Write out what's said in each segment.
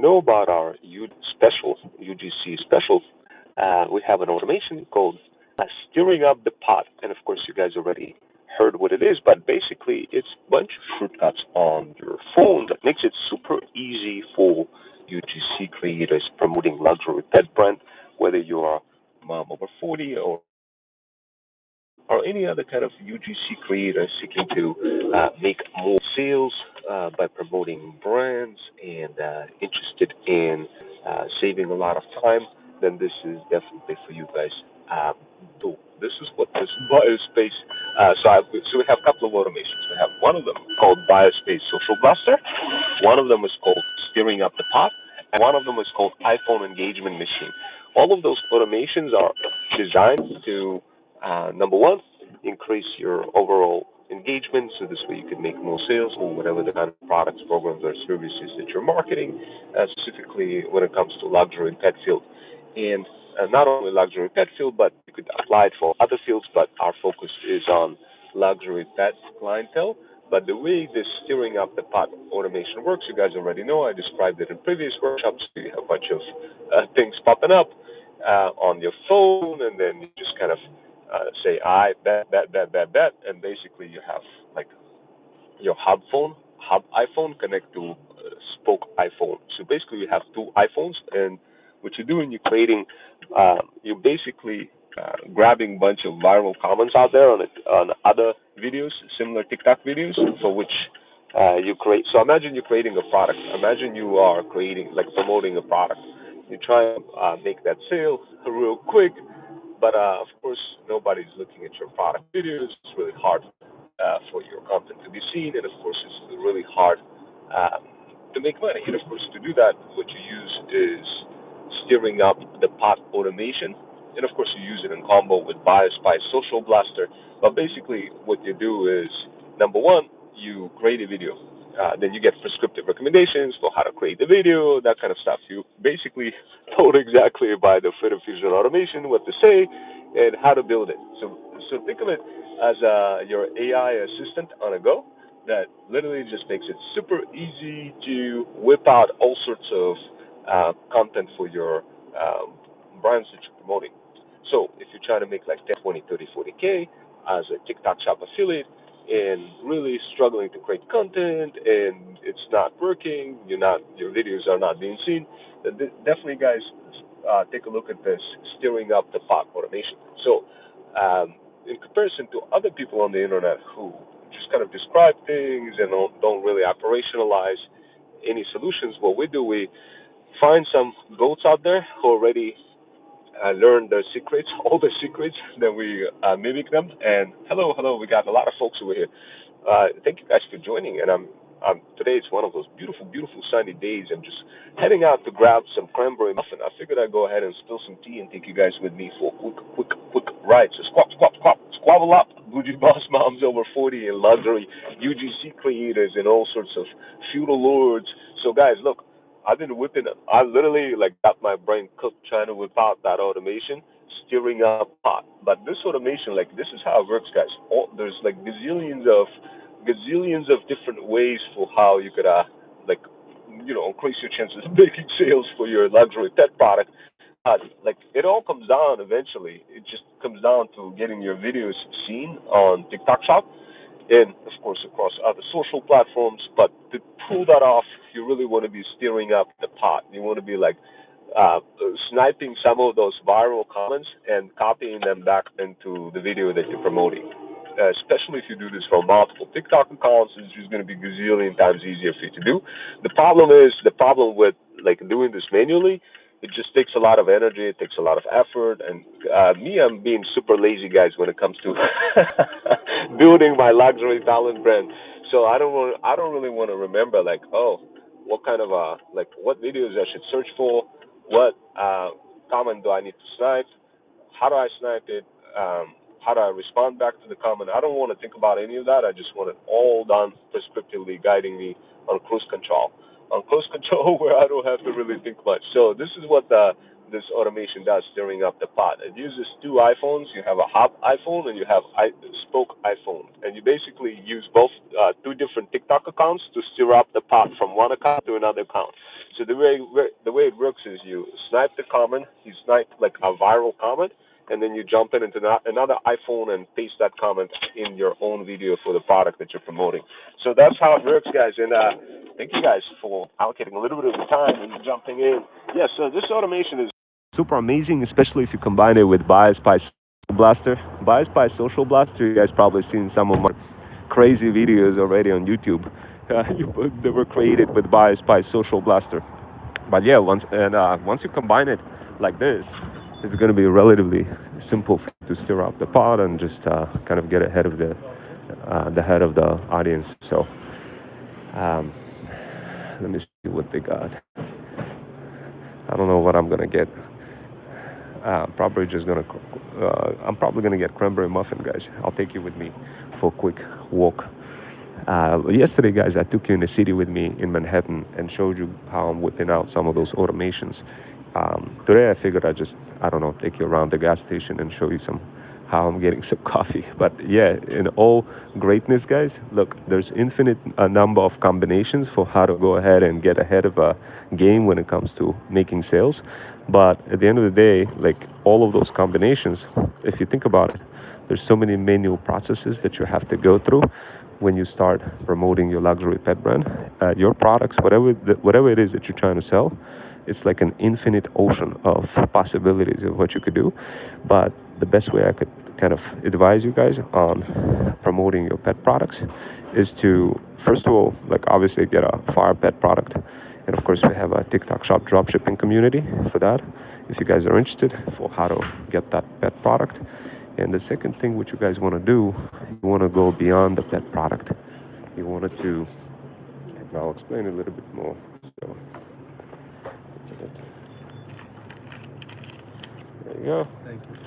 know about our UGC special, we have an automation called stirring up the pot. And of course, you guys already heard what it is, but basically, it's a bunch of shortcuts on your phone that makes it super easy for UGC creators promoting luxury pet brand, whether you are mom over 40 or any other kind of UGC creator seeking to make more sales by promoting brands and interested in saving a lot of time, then this is definitely for you guys. So this is what this biospace. So we have a couple of automations. We have one of them called Biospace Social Blaster. One of them is called Steering Up the Pot, and one of them is called iPhone Engagement Machine. All of those automations are designed to number one, increase your overall engagement so this way you can make more sales or whatever the kind of products, programs, or services that you're marketing, specifically when it comes to luxury and pet field. And not only luxury pet field, but you could apply it for other fields, but our focus is on luxury pet clientele. But the way this steering up the pot automation works, you guys already know. I described it in previous workshops. You have a bunch of things popping up on your phone, and then you just kind of say I bet, and basically you have like your hub iPhone connect to spoke iPhone. So basically you have two iPhones, and what you're doing, you're basically grabbing a bunch of viral comments out there on other videos, similar TikTok videos, for which you create. So imagine you're creating a product. Imagine you are creating, like promoting a product. You try and make that sale real quick, but of course, nobody's looking at your product videos. It's really hard for your content to be seen, and of course, it's really hard to make money. And of course, to do that, what you use is steering up the pot automation, and of course, you use it in combo with Biospice Social Blaster. But basically, what you do is number one, you create a video. Then you get prescriptive recommendations for how to create the video, that kind of stuff. You basically told exactly by the Fit Fusion automation what to say and how to build it. So think of it as your AI assistant on a go that literally just makes it super easy to whip out all sorts of content for your brands that you're promoting. So if you're trying to make like 10, 20, 30, 40K as a TikTok shop affiliate, and really struggling to create content and it's not working, your videos are not being seen, definitely guys take a look at this steering up the pot automation. So in comparison to other people on the internet who just kind of describe things and don't really operationalize any solutions, what we do, we find some goats out there who already learn the secrets, all the secrets, then we mimic them. And hello, we got a lot of folks over here. Thank you guys for joining. And today it's one of those beautiful sunny days. I'm just heading out to grab some cranberry muffin. I figured I'd go ahead and spill some tea and take you guys with me for a quick ride. So squabble up, bougie boss moms over 40 and luxury UGC creators and all sorts of feudal lords. So guys, look. I've been whipping it. I literally like got my brain cooked trying to whip out that automation, steering up pot. But this automation, like this is how it works, guys. There's like gazillions of different ways for how you could like increase your chances of making sales for your luxury pet product. Like it all comes down eventually. It just comes down to getting your videos seen on TikTok Shop and of course across other social platforms. But to pull that off, you really want to be steering up the pot. You want to be like uh, sniping some of those viral comments and copying them back into the video that you're promoting. Especially if you do this from multiple TikTok accounts, it's just going to be gazillion times easier for you to do. The problem with like doing this manually. It just takes a lot of energy. It takes a lot of effort. And I'm being super lazy, guys, when it comes to building my luxury talent brand. So I don't really want to remember like, oh, what kind of like what videos I should search for, what comment do I need to snipe, how do I snipe it, how do I respond back to the comment. I don't want to think about any of that. I just want it all done prescriptively, guiding me on cruise control. On cruise control where I don't have to really think much. So this is what this automation does, stirring up the pot. It uses two iPhones. You have a hub iPhone and you have spoke iPhone. And you basically use both two different TikTok accounts to stir up the pot from one account to another account. So the way it works is you snipe the comment, you snipe like a viral comment, and then you jump in into another iPhone and paste that comment in your own video for the product that you're promoting. So that's how it works, guys. And thank you guys for allocating a little bit of the time and jumping in. Yeah, so this automation is super amazing, especially if you combine it with Bias by Social Blaster. Bias by Social Blaster, you guys probably seen some of my crazy videos already on YouTube. They were created with Bias by Social Blaster. But yeah, once you combine it like this, it's going to be relatively simple to stir up the pot and just kind of get ahead of the head of the audience. So um, let me see what they got. I don't know what I'm gonna get. Probably just gonna. I'm probably gonna get cranberry muffin, guys. I'll take you with me for a quick walk. Yesterday, guys, I took you in the city with me in Manhattan and showed you how I'm whipping out some of those automations. Today, I figured I don't know, take you around the gas station and show you how I'm getting some coffee. But yeah, in all greatness, guys, look, there's infinite number of combinations for how to go ahead and get ahead of a game when it comes to making sales. But at the end of the day, like all of those combinations, if you think about it, there's so many manual processes that you have to go through when you start promoting your luxury pet brand. Your products, whatever it is that you're trying to sell, it's like an infinite ocean of possibilities of what you could do. But the best way I could kind of advise you guys on promoting your pet products is to, first of all, like obviously get a fire pet product. And of course, we have a TikTok shop dropshipping community for that, if you guys are interested, for how to get that pet product. And the second thing what you guys want to do, you want to go beyond the pet product. You want to, and I'll explain a little bit more. So, there you go.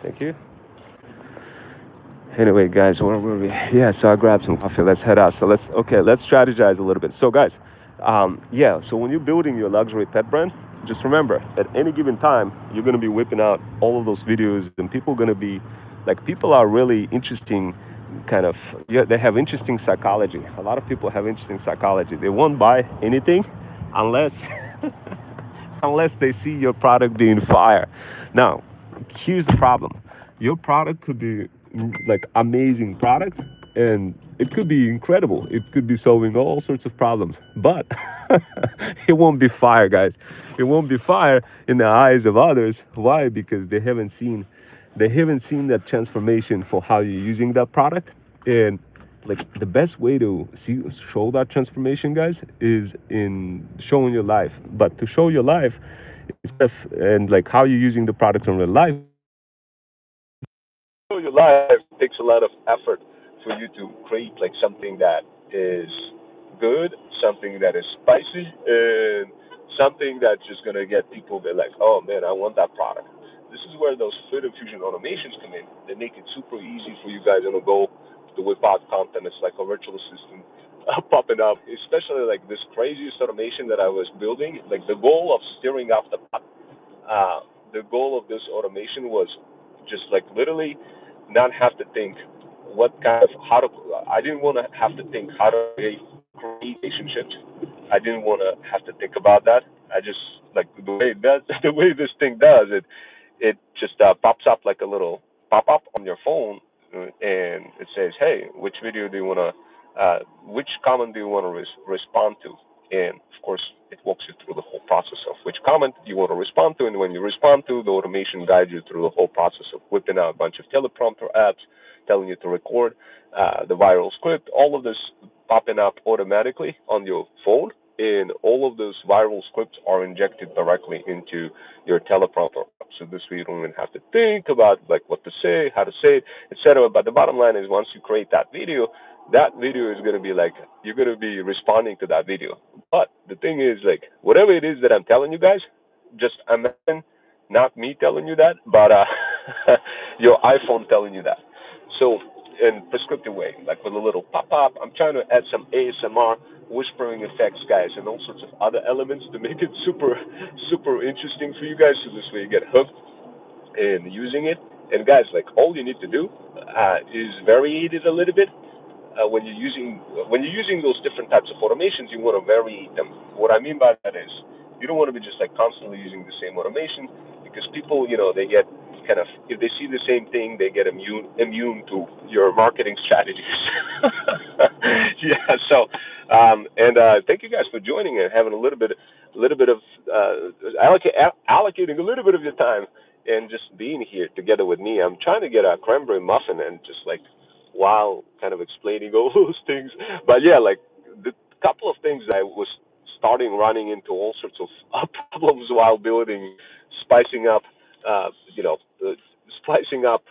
Thank you. Anyway, guys, where were we? Yeah, so I grabbed some coffee. Let's head out. So let's strategize a little bit. So, guys, so when you're building your luxury pet brand, just remember, at any given time, you're going to be whipping out all of those videos, and people are really interesting, they have interesting psychology. A lot of people have interesting psychology. They won't buy anything unless unless they see your product being fire. Now, here's the problem. Your product could be like amazing product, and it could be incredible. It could be solving all sorts of problems, but it won't be fire, guys. It won't be fire in the eyes of others. Why? Because they haven't seen that transformation for how you're using that product. And like the best way to show that transformation, guys, is in showing your life. But to show your life, and like how you're using the product in real life, show your life takes a lot of effort for you to create like something that is good, something that is spicy, and something that's just gonna get people that like, oh man, I want that product. This is where those fluid infusion automations come in. They make it super easy for you guys on the go to whip out content. It's like a virtual assistant popping up, especially like this craziest automation that I was building. Like the goal of stirring up the pot, the goal of this automation was just like literally not have to think I didn't want to have to think how to create relationships. I didn't want to have to think about that. I just like the way the way this thing does it. It just pops up like a little pop up on your phone, and it says, "Hey, which video do you want which comment do you want to respond to?" And of course, it walks you through the whole process of which comment you want to respond to, and when you respond to, the automation guides you through the whole process of whipping out a bunch of teleprompter apps, telling you to record the viral script. All of this popping up automatically on your phone, and all of those viral scripts are injected directly into your teleprompter. So this way you don't even have to think about like what to say, how to say it, etc. But the bottom line is once you create that video is going to be like you're going to be responding to that video. But the thing is like whatever it is that I'm telling you guys, just imagine not me telling you that, but your iPhone telling you that. So in prescriptive way, like with a little pop-up, I'm trying to add some ASMR, whispering effects, guys, and all sorts of other elements to make it super, super interesting for you guys. So this way you get hooked in using it. And guys, like all you need to do is vary it a little bit. When you're using those different types of automations, you want to vary them. What I mean by that is You don't want to be just like constantly using the same automation because people, they get kind of, if they see the same thing, they get immune to your marketing strategies. Yeah. So, and thank you guys for joining and having a little bit of allocating a little bit of your time and just being here together with me. I'm trying to get a cranberry muffin and just like while kind of explaining all those things. But yeah, like the couple of things I was starting running into all sorts of problems while building, spicing up, uh, you know, uh, splicing up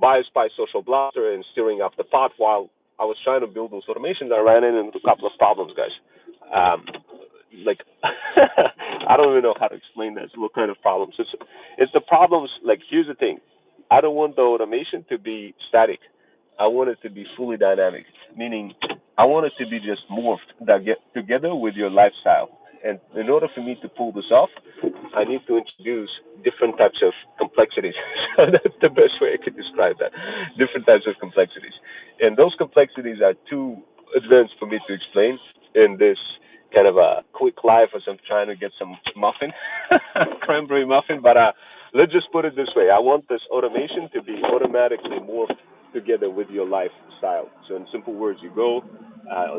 BioSpice Social Blaster and stirring up the pot while I was trying to build those automations. I ran into a couple of problems, guys. Um, like I don't even know how to explain this. What kind of problems? It's the problems. Like here's the thing. I don't want the automation to be static. I want it to be fully dynamic, meaning I want it to be just morphed that get together with your lifestyle. And in order for me to pull this off, I need to introduce different types of complexities. So that's the best way I could describe that. Different types of complexities. And those complexities are too advanced for me to explain in this kind of a quick life as I'm trying to get some muffin, cranberry muffin. But let's just put it this way. I want this automation to be automatically morphed together with your lifestyle. So in simple words, you go,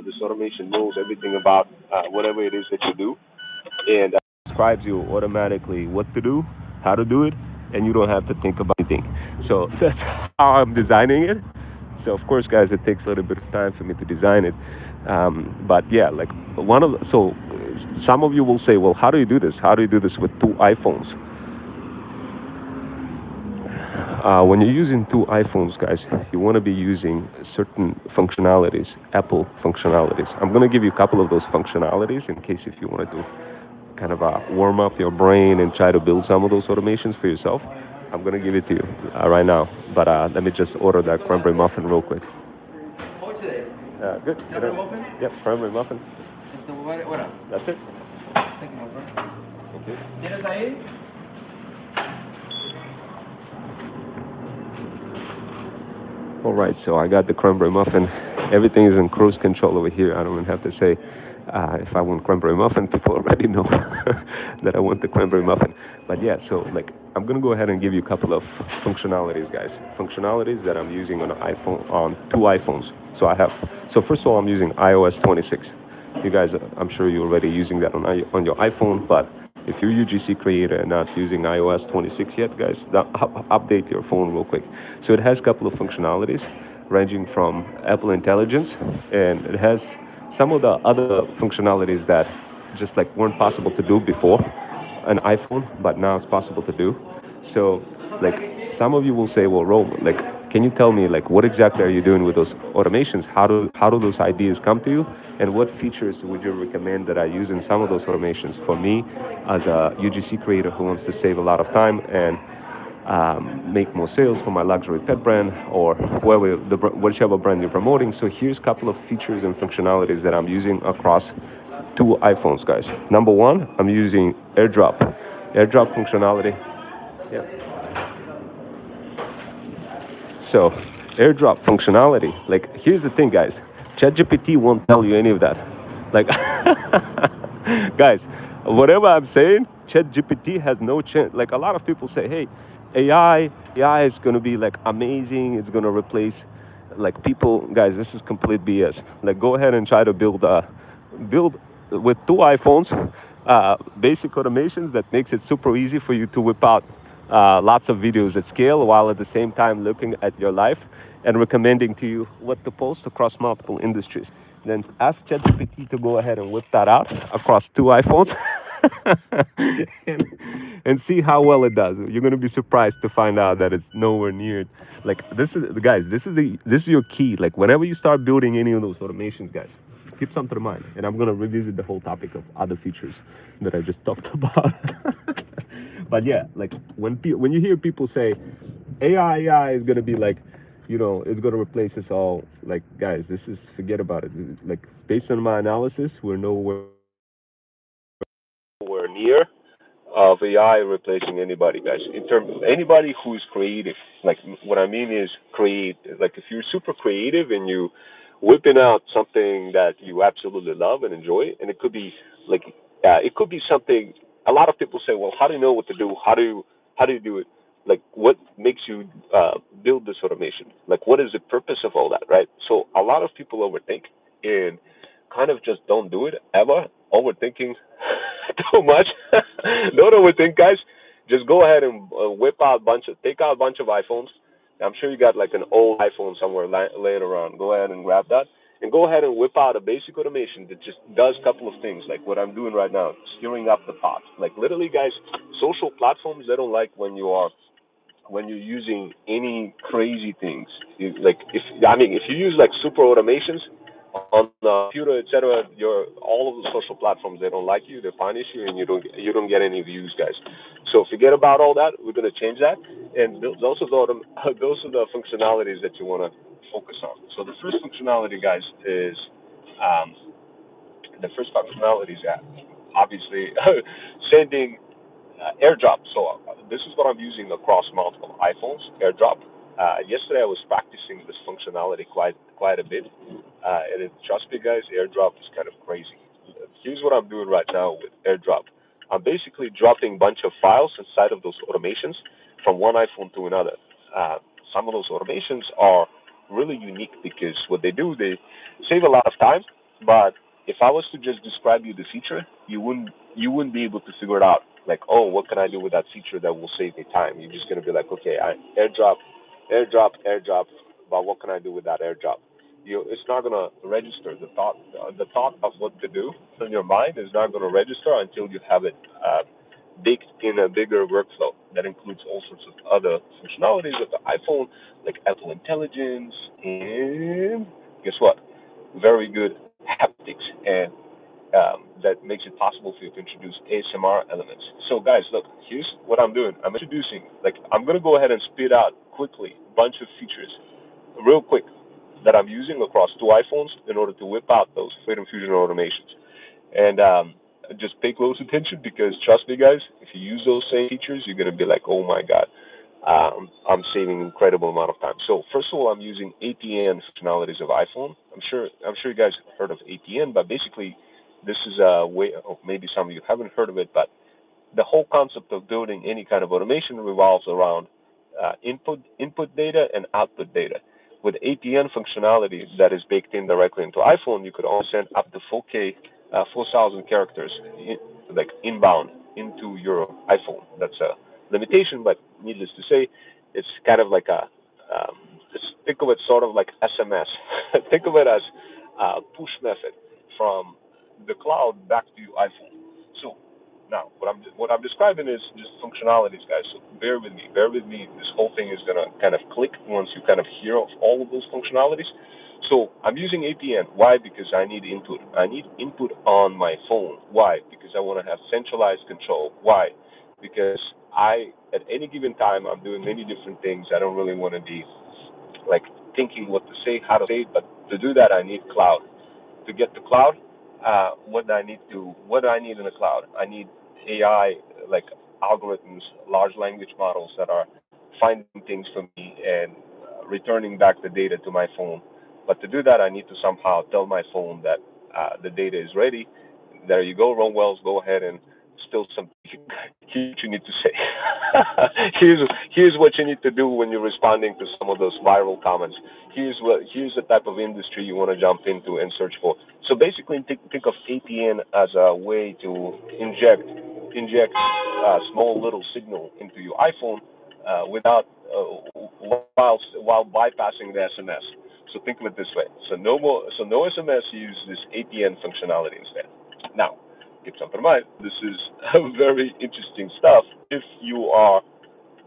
this automation knows everything about whatever it is that you do, and describes you automatically what to do, how to do it, and you don't have to think about anything. So that's how I'm designing it. So of course, guys, it takes a little bit of time for me to design it. But yeah, like so some of you will say, well, how do you do this? How do you do this with two iPhones? When you're using two iPhones, guys, you want to be using certain functionalities, Apple functionalities. I'm going to give you a couple of those functionalities in case if you want to do kind of warm up your brain and try to build some of those automations for yourself. I'm going to give it to you right now. But let me just order that cranberry muffin real quick. Good. Cranberry muffin? Yep, cranberry muffin. That's it. Thank you, my friend. Thank you. ¿Tienes ahí? All right, so I got the cranberry muffin. Everything is in cruise control over here. I don't even have to say if I want cranberry muffin. People already know that I want the cranberry muffin. But yeah, so like I'm gonna go ahead and give you a couple of functionalities, guys. Functionalities that I'm using on an iPhone, on two iPhones. So first of all, I'm using iOS 26. You guys, I'm sure you're already using that on your iPhone, but if you're a UGC creator and not using iOS 26 yet, guys, update your phone real quick. So it has a couple of functionalities ranging from Apple Intelligence, and it has some of the other functionalities that just like weren't possible to do before an iPhone, but now it's possible to do. So like some of you will say, well, Ro, like, can you tell me like what exactly are you doing with those automations? How do those ideas come to you? And what features would you recommend that I use in some of those automations for me as a UGC creator who wants to save a lot of time and make more sales for my luxury pet brand or whichever brand you're promoting? So here's a couple of features and functionalities that I'm using across two iPhones, guys. Number one, I'm using AirDrop. AirDrop functionality. Yeah. So AirDrop functionality. Like here's the thing, guys. ChatGPT won't tell you any of that. Like, guys, whatever I'm saying, ChatGPT has no chance. Like, a lot of people say, hey, AI is going to be like amazing. It's going to replace like people. Guys, this is complete BS. Like, go ahead and try to build with two iPhones, basic automations that makes it super easy for you to whip out lots of videos at scale while at the same time looking at your life and recommending to you what to post across multiple industries. Then ask ChatGPT to go ahead and whip that out across two iPhones and see how well it does. You're going to be surprised to find out that it's nowhere near. Like this is your key. Like whenever you start building any of those automations, guys, keep something in mind. And I'm going to revisit the whole topic of other features that I just talked about. But yeah, like when you hear people say AI is going to be like, it's going to replace us all. Like, guys, forget about it. Like, based on my analysis, we're nowhere near of AI replacing anybody, guys. In terms of anybody who's creative, like what I mean is like if you're super creative and you whipping out something that you absolutely love and enjoy, and it could be like, it could be something a lot of people say, well, how do you know what to do? How do you do it? Like, what makes you build this automation? Like, what is the purpose of all that, right? So a lot of people overthink and kind of just don't do it ever. Overthinking too much. Don't overthink, guys. Just go ahead and take out a bunch of iPhones. I'm sure you got like an old iPhone somewhere laying around. Go ahead and grab that and go ahead and whip out a basic automation that just does a couple of things, like what I'm doing right now, stirring up the pot. Like literally, guys, social platforms, they don't like when you're using any crazy things. Like if you use like super automations on the computer, etc., your all of the social platforms, they don't like you, they punish you, and you don't get any views, guys. So forget about all that. We're gonna change that, and those are those are the functionalities that you want to focus on. So the first functionality, guys, is um, obviously sending AirDrop. So this is what I'm using across multiple iPhones. AirDrop. Yesterday I was practicing this functionality quite a bit, and trust me, guys, AirDrop is kind of crazy. Here's what I'm doing right now with AirDrop. I'm basically dropping a bunch of files inside of those automations from one iPhone to another. Some of those automations are really unique because what they do, they save a lot of time. But if I was to just describe you the feature, you wouldn't be able to figure it out. Like, oh, what can I do with that feature that will save me time? You're just gonna be like, okay, AirDrop, AirDrop, AirDrop. But what can I do with that AirDrop? It's not gonna register. The thought of what to do in your mind is not gonna register until you have it baked in a bigger workflow that includes all sorts of other functionalities of the iPhone, like Apple Intelligence, and guess what? Very good haptics, and that makes it possible for you to introduce ASMR elements. So, guys, look, here's what I'm doing. I'm going to go ahead and spit out quickly a bunch of features, real quick, that I'm using across two iPhones in order to whip out those Freedom Fusion automations. And just pay close attention because, trust me, guys, if you use those same features, you're going to be like, oh my God, I'm saving an incredible amount of time. So first of all, I'm using ATN functionalities of iPhone. I'm sure you guys have heard of ATN, but basically this is a way. Oh, maybe some of you haven't heard of it, but the whole concept of building any kind of automation revolves around input data and output data. With ATN functionality that is baked in directly into iPhone, you could only send up to 4K, 4,000 characters, like inbound into your iPhone. That's a limitation, but needless to say, it's kind of like think of it sort of like SMS. Think of it as a push method from the cloud back to your iPhone. So now, what I'm describing is just functionalities, guys. So bear with me. Bear with me. This whole thing is gonna kind of click once you kind of hear of all of those functionalities. So I'm using APN. Why? Because I need input. I need input on my phone. Why? Because I want to have centralized control. Why? Because at any given time, I'm doing many different things. I don't really want to be like thinking what to say, how to say it. But to do that, I need cloud. To get the cloud, what do I need in the cloud? I need AI, like algorithms, large language models that are finding things for me and returning back the data to my phone. But to do that, I need to somehow tell my phone that the data is ready. There you go, Ron Wells. Go ahead and spill some. Here's what you need to say. here's what you need to do when you're responding to some of those viral comments. Here's the type of industry you want to jump into and search for. So basically, think of APN as a way to inject a small little signal into your iPhone without while bypassing the SMS. So think of it this way. So no SMS. Use this APN functionality instead. Now, keep something in mind. This is very interesting stuff if you are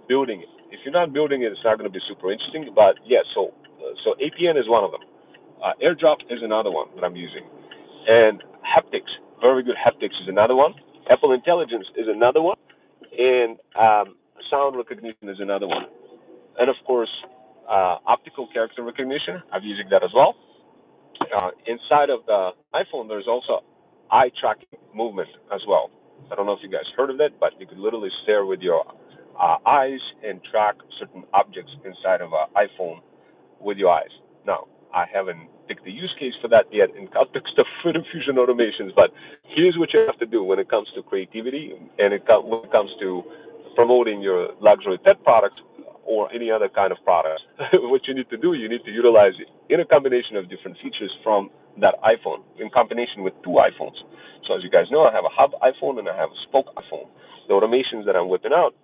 building it. If you're not building it, it's not going to be super interesting. But yeah, so APN is one of them. AirDrop is another one that I'm using, and haptics, very good haptics is another one. Apple Intelligence is another one, and sound recognition is another one, and of course, optical character recognition. I'm using that as well. Inside of the iPhone, there's also eye tracking movement as well. I don't know if you guys heard of it, but you could literally stare with your eyes and track certain objects inside of an iPhone with your eyes. Now, I haven't picked the use case for that yet in context of food infusion automations, but here's what you have to do when it comes to creativity and when it comes to promoting your luxury pet product or any other kind of product. What you need to do, you need to utilize in a combination of different features from that iPhone in combination with two iPhones. So as you guys know, I have a hub iPhone and I have a spoke iPhone. The automations that I'm whipping out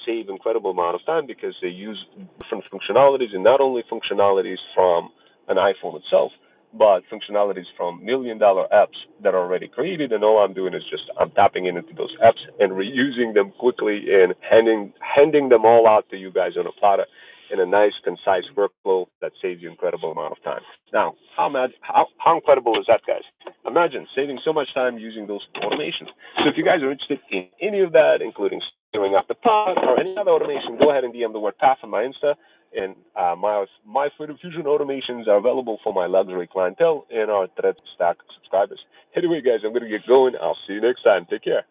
save incredible amount of time because they use different functionalities, and not only functionalities from an iPhone itself, but functionalities from $1 million apps that are already created, and all I'm doing is just I'm tapping into those apps and reusing them quickly and handing them all out to you guys on a platter in a nice, concise workflow that saves you incredible amount of time. Now, how incredible is that, guys? Imagine saving so much time using those automations. So if you guys are interested in any of that, including stirring up the pot or any other automation, go ahead and DM the word PATH on my Insta. And my food infusion automations are available for my luxury clientele and our Thread Stack subscribers. Anyway, guys, I'm going to get going. I'll see you next time. Take care.